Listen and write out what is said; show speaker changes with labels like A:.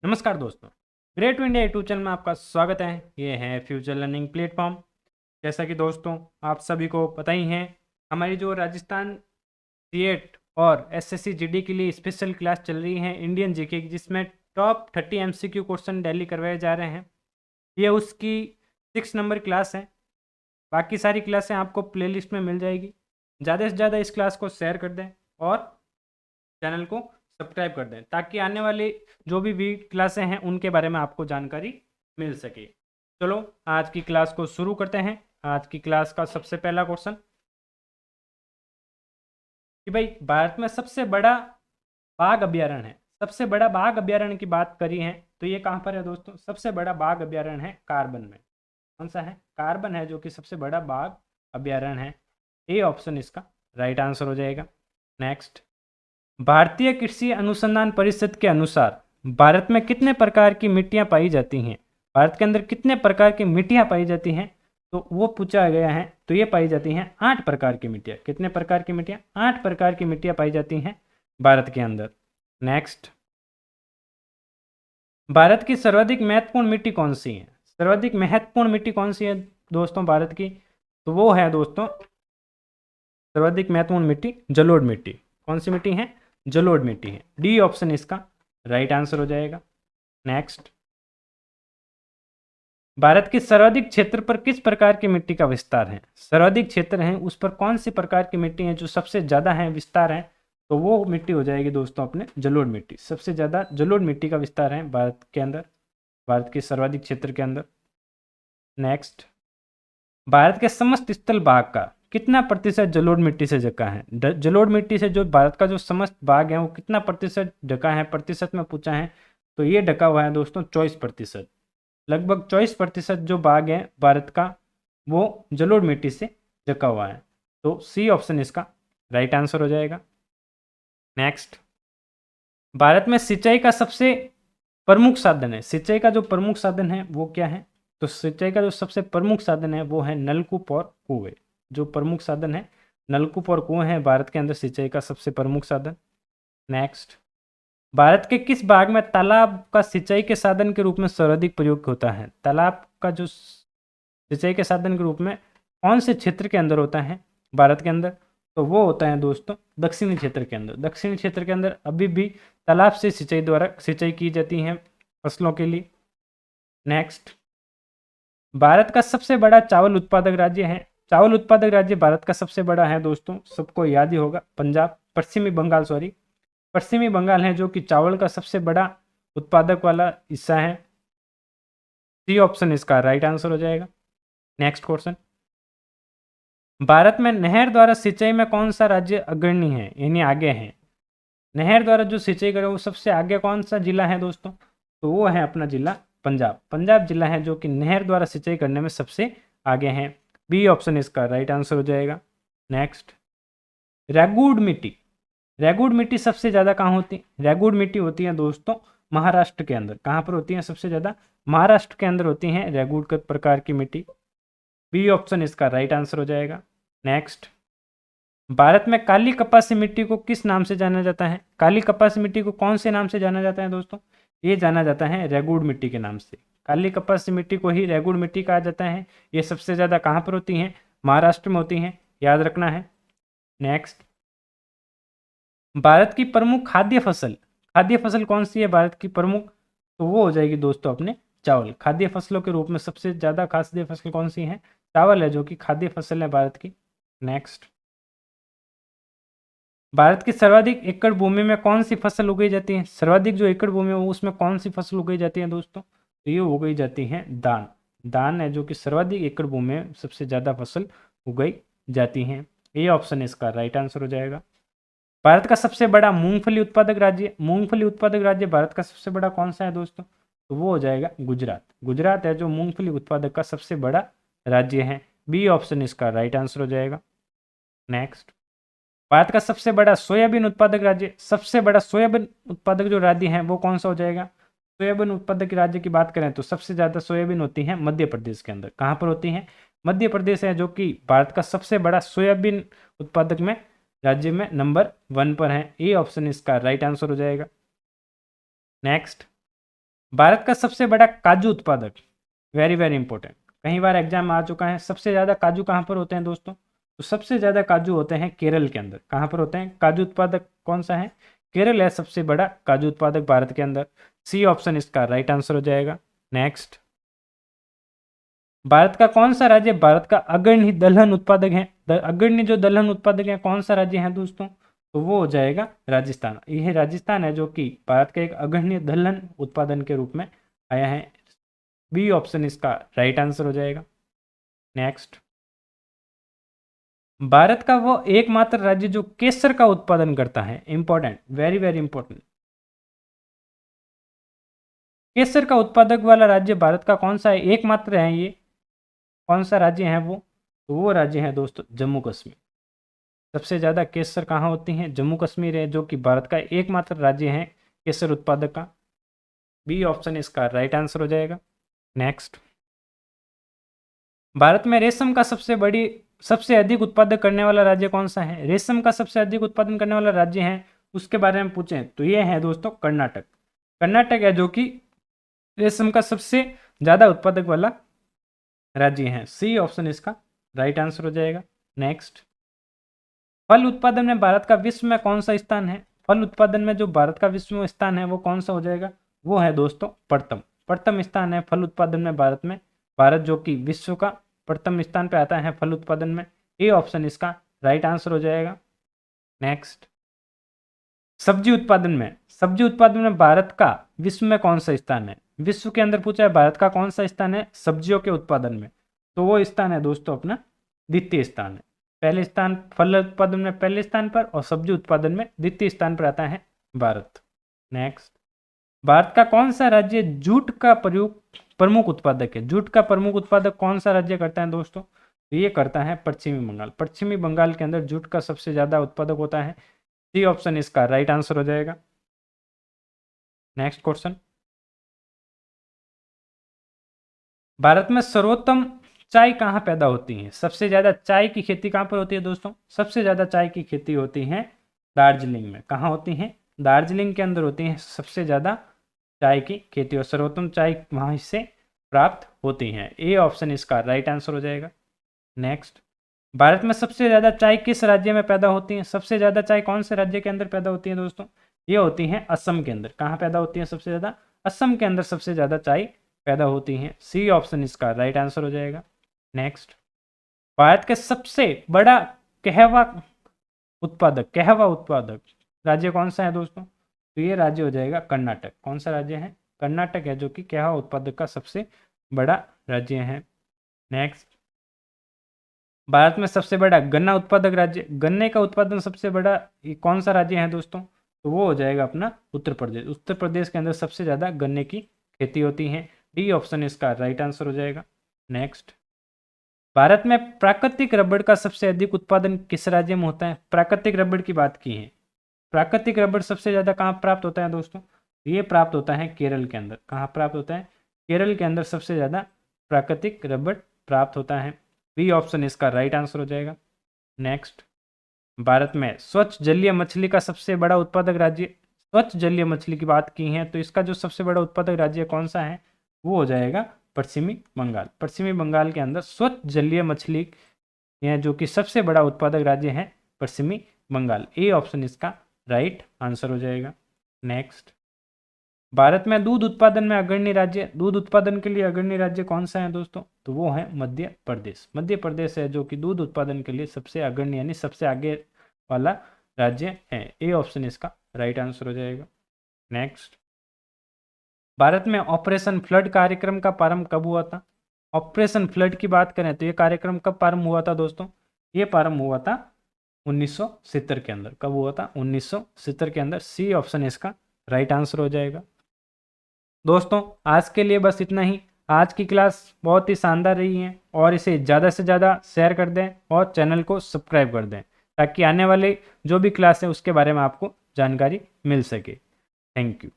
A: नमस्कार दोस्तों, great to India YouTube channel में आपका स्वागत है। ये है फ्यूचर लर्निंग प्लेटफॉर्म। जैसा कि दोस्तों आप सभी को पता ही है, हमारी जो राजस्थान सीएट और एसएससी जीडी के लिए स्पेशल क्लास चल रही है इंडियन जीके की, जिसमें टॉप 30 एमसीक्यू क्वेश्चन डेली करवाए जा रहे हैं। ये उसकी 6 नंबर क्लास है। बाकी सारी क्लासें आपको प्लेलिस्ट में मिल जाएगी। ज़्यादा से ज़्यादा इस क्लास को शेयर कर दें और चैनल को सब्सक्राइब कर दें, ताकि आने वाली जो भी क्लासें हैं उनके बारे में आपको जानकारी मिल सके। चलो आज की क्लास को शुरू करते हैं। आज की क्लास का सबसे पहला क्वेश्चन कि भाई भारत में सबसे बड़ा बाघ अभ्यारण्य है। सबसे बड़ा बाघ अभ्यारण्य की बात करी है तो ये कहाँ पर है दोस्तों? सबसे बड़ा बाघ अभ्यारण्य है कार्बन में। कौन सा है? कार्बन है जो कि सबसे बड़ा बाघ अभ्यारण्य है। ए ऑप्शन इसका राइट आंसर हो जाएगा। नेक्स्ट, भारतीय कृषि अनुसंधान परिषद के अनुसार भारत में कितने प्रकार की मिट्टियां पाई जाती हैं? भारत के अंदर कितने प्रकार की मिट्टियां पाई जाती हैं? तो वो पूछा गया है। तो ये पाई जाती हैं 8 प्रकार की मिट्टियां। कितने प्रकार की मिट्टियां? 8 प्रकार की मिट्टियां पाई जाती हैं भारत के अंदर। नेक्स्ट, भारत की सर्वाधिक महत्वपूर्ण मिट्टी कौन सी है? सर्वाधिक महत्वपूर्ण मिट्टी कौन सी है दोस्तों भारत की? तो वो है दोस्तों सर्वाधिक महत्वपूर्ण मिट्टी जलोढ़ मिट्टी। कौन सी मिट्टी है? जलोढ़ मिट्टी है। डी ऑप्शन इसका राइट आंसर हो जाएगा। नेक्स्ट, भारत के सर्वाधिक क्षेत्र पर किस प्रकार की मिट्टी का विस्तार है? सर्वाधिक क्षेत्र है उस पर कौन सी प्रकार की मिट्टी है जो सबसे ज़्यादा है विस्तार है? तो वो मिट्टी हो जाएगी दोस्तों अपने जलोढ़ मिट्टी। सबसे ज़्यादा जलोढ़ मिट्टी का विस्तार है भारत के अंदर, भारत के सर्वाधिक क्षेत्र के अंदर। नेक्स्ट, भारत के समस्त स्थल भाग का कितना प्रतिशत जलोढ़ मिट्टी से ढका है? जलोढ़ मिट्टी से जो भारत का जो समस्त भाग है वो कितना प्रतिशत ढका है? प्रतिशत में पूछा है तो ये ढका हुआ है दोस्तों 24%। लगभग 24% जो भाग है भारत का वो जलोढ़ मिट्टी से ढका हुआ है। तो सी ऑप्शन इसका राइट आंसर हो जाएगा। नेक्स्ट, भारत में सिंचाई का सबसे प्रमुख साधन है। सिंचाई का जो प्रमुख साधन है वो क्या है? तो सिंचाई का जो सबसे प्रमुख साधन है वो है नलकूप और कुएं। जो प्रमुख साधन है नलकूप और कुएं हैं भारत के अंदर सिंचाई का सबसे प्रमुख साधन। नेक्स्ट, भारत के किस भाग में तालाब का सिंचाई के साधन के रूप में सर्वाधिक प्रयोग होता है? तालाब का जो सिंचाई के साधन के रूप में कौन से क्षेत्र के अंदर होता है भारत के अंदर? तो वो होता है दोस्तों दक्षिणी क्षेत्र के अंदर। दक्षिणी क्षेत्र के अंदर अभी भी तालाब से सिंचाई द्वारा सिंचाई की जाती है फसलों के लिए। नेक्स्ट, भारत का सबसे बड़ा चावल उत्पादक राज्य है। चावल उत्पादक राज्य भारत का सबसे बड़ा है दोस्तों, सबको याद ही होगा, पंजाब, पश्चिमी बंगाल, सॉरी पश्चिमी बंगाल है जो कि चावल का सबसे बड़ा उत्पादक वाला हिस्सा है। सी ऑप्शन इसका राइट आंसर हो जाएगा। नेक्स्ट क्वेश्चन, भारत में नहर द्वारा सिंचाई में कौन सा राज्य अग्रणी है, यानी आगे है? नहर द्वारा जो सिंचाई करे वो सबसे आगे कौन सा जिला है दोस्तों? तो वो है अपना जिला पंजाब। पंजाब जिला है जो कि नहर द्वारा सिंचाई करने में सबसे आगे है। बी ऑप्शन इसका राइट आंसर हो जाएगा। नेक्स्ट, रेगुड़ मिट्टी। रेगुड़ मिट्टी सबसे ज़्यादा कहाँ होती है? रेगुड़ मिट्टी होती है दोस्तों महाराष्ट्र के अंदर। कहाँ पर होती है सबसे ज़्यादा? महाराष्ट्र के अंदर होती है रेगुड़ प्रकार की मिट्टी। बी ऑप्शन इसका राइट आंसर हो जाएगा। नेक्स्ट, भारत में काली कपासी मिट्टी को किस नाम से जाना जाता है? काली कपासी मिट्टी को कौन से नाम से जाना जाता है दोस्तों? ये जाना जाता है रेगुड़ मिट्टी के नाम से। काली कपासी मिट्टी को ही रेगुड़ मिट्टी कहा जाता है। ये सबसे ज़्यादा कहाँ पर होती हैं? महाराष्ट्र में होती हैं, याद रखना है। नेक्स्ट, भारत की प्रमुख खाद्य फसल। खाद्य फसल कौन सी है भारत की प्रमुख? तो वो हो जाएगी दोस्तों अपने चावल। खाद्य फसलों के रूप में सबसे ज़्यादा खाद्य फसल कौन सी है? चावल है जो कि खाद्य फसल है भारत की। नेक्स्ट, भारत की सर्वाधिक एकड़ भूमि में कौन सी फसल उगाई जाती है? सर्वाधिक जो एकड़ भूमि है उसमें कौन सी फसल उगाई जाती है दोस्तों? तो ये उगाई जाती है धान। धान है जो कि सर्वाधिक एकड़ भूमि में सबसे ज़्यादा फसल उगाई जाती है। ये ऑप्शन इसका राइट आंसर हो जाएगा। भारत का सबसे बड़ा मूंगफली उत्पादक राज्य। मूंगफली उत्पादक राज्य भारत का सबसे बड़ा कौन सा है दोस्तों? तो वो हो जाएगा गुजरात। गुजरात है जो मूंगफली उत्पादक का सबसे बड़ा राज्य है। बी ऑप्शन इसका राइट आंसर हो जाएगा। नेक्स्ट, भारत का सबसे बड़ा सोयाबीन उत्पादक राज्य। सबसे बड़ा सोयाबीन उत्पादक जो राज्य है वो कौन सा हो जाएगा? सोयाबीन उत्पादक राज्य की बात करें तो सबसे ज़्यादा सोयाबीन होती है मध्य प्रदेश के अंदर। कहाँ पर होती है? मध्य प्रदेश है जो कि भारत का सबसे बड़ा सोयाबीन उत्पादक में राज्य में नंबर 1 पर है। ए ऑप्शन इसका राइट आंसर हो जाएगा। नेक्स्ट, भारत का सबसे बड़ा काजू उत्पादक, वेरी वेरी इंपॉर्टेंट, कई बार एग्जाम आ चुका है। सबसे ज़्यादा काजू कहाँ पर होते हैं दोस्तों? तो सबसे ज़्यादा काजू होते हैं केरल के अंदर। कहाँ पर होते हैं? काजू उत्पादक कौन सा है? केरल है सबसे बड़ा काजू उत्पादक भारत के अंदर। सी ऑप्शन इसका राइट आंसर हो जाएगा। नेक्स्ट, भारत का कौन सा राज्य भारत का अग्रणी दलहन उत्पादक है? अग्रणी जो दलहन उत्पादक है कौन सा राज्य है दोस्तों? तो वो हो जाएगा राजस्थान। यह राजस्थान है जो कि भारत का एक अग्रणी दलहन उत्पादन के रूप में आया है। बी ऑप्शन इसका राइट आंसर हो जाएगा। नेक्स्ट, भारत का वो एकमात्र राज्य जो केसर का उत्पादन करता है। इंपॉर्टेंट, वेरी वेरी इंपॉर्टेंट, केसर का उत्पादक वाला राज्य भारत का कौन सा है? एकमात्र है ये। कौन सा राज्य है वो? तो वो राज्य है दोस्तों जम्मू कश्मीर। सबसे ज़्यादा केसर कहाँ होती हैं? जम्मू कश्मीर है जो कि भारत का एकमात्र राज्य है केसर उत्पादक का। बी ऑप्शन इसका राइट आंसर हो जाएगा। नेक्स्ट, भारत में रेशम का सबसे अधिक उत्पादन करने वाला राज्य कौन सा है? रेशम का सबसे अधिक उत्पादन करने वाला राज्य है उसके बारे में पूछें तो ये है दोस्तों कर्नाटक। कर्नाटक है जो कि रेशम का सबसे ज़्यादा उत्पादक वाला राज्य है। सी ऑप्शन इसका राइट आंसर हो जाएगा। नेक्स्ट, फल उत्पादन में भारत का विश्व में कौन सा स्थान है? फल उत्पादन में जो भारत का विश्व में स्थान है वो कौन सा हो जाएगा? वो है दोस्तों प्रथम स्थान है फल उत्पादन में भारत में। भारत जो कि विश्व का प्रथम स्थान पे आता है फल उत्पादन में। ए ऑप्शन इसका राइट आंसर हो जाएगा। नेक्स्ट, सब्जी उत्पादन में भारत का विश्व में कौन सा स्थान है? विश्व के अंदर पूछा है भारत का कौन सा स्थान है सब्जियों के उत्पादन में, तो वो स्थान है दोस्तों अपना द्वितीय स्थान है। पहले स्थान फल उत्पादन में पहले स्थान पर और सब्जी उत्पादन में द्वितीय स्थान पर आता है भारत। नेक्स्ट, भारत का कौन सा राज्य जूट का प्रमुख उत्पादक है? जूट का प्रमुख उत्पादक कौन सा राज्य करता है दोस्तों? तो ये करता है पश्चिमी बंगाल। पश्चिमी बंगाल के अंदर जूट का सबसे ज्यादा उत्पादक होता है। सी ऑप्शन इसका राइट आंसर हो जाएगा। नेक्स्ट क्वेश्चन, भारत में सर्वोत्तम चाय कहाँ पैदा होती है? सबसे ज्यादा चाय की खेती कहाँ पर होती है दोस्तों? सबसे ज्यादा चाय की खेती होती है दार्जिलिंग में। कहाँ होती है? दार्जिलिंग के अंदर होती है सबसे ज्यादा चाय की खेती और सर्वोत्तम चाय वहां से प्राप्त होती है। ए ऑप्शन इसका राइट आंसर हो जाएगा। नेक्स्ट, भारत में सबसे ज्यादा चाय किस राज्य में पैदा होती है? सबसे ज्यादा चाय कौन से राज्य के अंदर पैदा होती है दोस्तों? ये होती है असम के अंदर। कहाँ पैदा होती है सबसे ज्यादा? असम के अंदर सबसे ज्यादा चाय पैदा होती है। सी ऑप्शन इसका राइट आंसर हो जाएगा। नेक्स्ट, भारत के सबसे बड़ा कहवा उत्पादक राज्य कौन सा है दोस्तों? तो ये राज्य हो जाएगा कर्नाटक। कौन सा राज्य है? कर्नाटक है जो कि कहवा उत्पादक का सबसे बड़ा राज्य है। नेक्स्ट, भारत में सबसे बड़ा गन्ना उत्पादक राज्य, गन्ने का उत्पादन सबसे बड़ा कौन सा राज्य है दोस्तों? तो वो हो जाएगा अपना उत्तर प्रदेश। उत्तर प्रदेश के अंदर सबसे ज़्यादा गन्ने की खेती होती है। डी ऑप्शन इसका राइट आंसर हो जाएगा। नेक्स्ट, भारत में प्राकृतिक रबड़ का सबसे अधिक उत्पादन किस राज्य में होता है? प्राकृतिक रबड़ की बात की है। प्राकृतिक रबड़ सबसे ज़्यादा कहाँ प्राप्त होता है दोस्तों? ये प्राप्त होता है केरल के अंदर। कहाँ प्राप्त होता है? केरल के अंदर सबसे ज़्यादा प्राकृतिक रबड़ प्राप्त होता है। बी ऑप्शन इसका राइट आंसर हो जाएगा। नेक्स्ट, भारत में स्वच्छ जलीय मछली का सबसे बड़ा उत्पादक राज्य, स्वच्छ जलीय मछली की बात की है तो इसका जो सबसे बड़ा उत्पादक राज्य कौन सा है? वो हो जाएगा पश्चिमी बंगाल। पश्चिमी बंगाल के अंदर स्वच्छ जलीय मछली है जो कि सबसे बड़ा उत्पादक राज्य है पश्चिमी बंगाल। ए ऑप्शन इसका राइट आंसर हो जाएगा। नेक्स्ट, भारत में दूध उत्पादन में अग्रणी राज्य, दूध उत्पादन के लिए अग्रणी राज्य कौन सा है दोस्तों? तो वो है मध्य प्रदेश। मध्य प्रदेश है जो कि दूध उत्पादन के लिए सबसे अग्रणी यानी सबसे आगे वाला राज्य है। ए ऑप्शन इसका राइट आंसर हो जाएगा। नेक्स्ट, भारत में ऑपरेशन फ्लड कार्यक्रम का प्रारंभ कब हुआ था? ऑपरेशन फ्लड की बात करें तो ये कार्यक्रम कब प्रारंभ हुआ था दोस्तों? ये प्रारंभ हुआ था 1970 के अंदर। कब हुआ था? 1970 के अंदर। सी ऑप्शन इसका राइट आंसर हो जाएगा। दोस्तों आज के लिए बस इतना ही। आज की क्लास बहुत ही शानदार रही है और इसे ज़्यादा से ज़्यादा शेयर कर दें और चैनल को सब्सक्राइब कर दें ताकि आने वाले जो भी क्लास है उसके बारे में आपको जानकारी मिल सके। Thank you.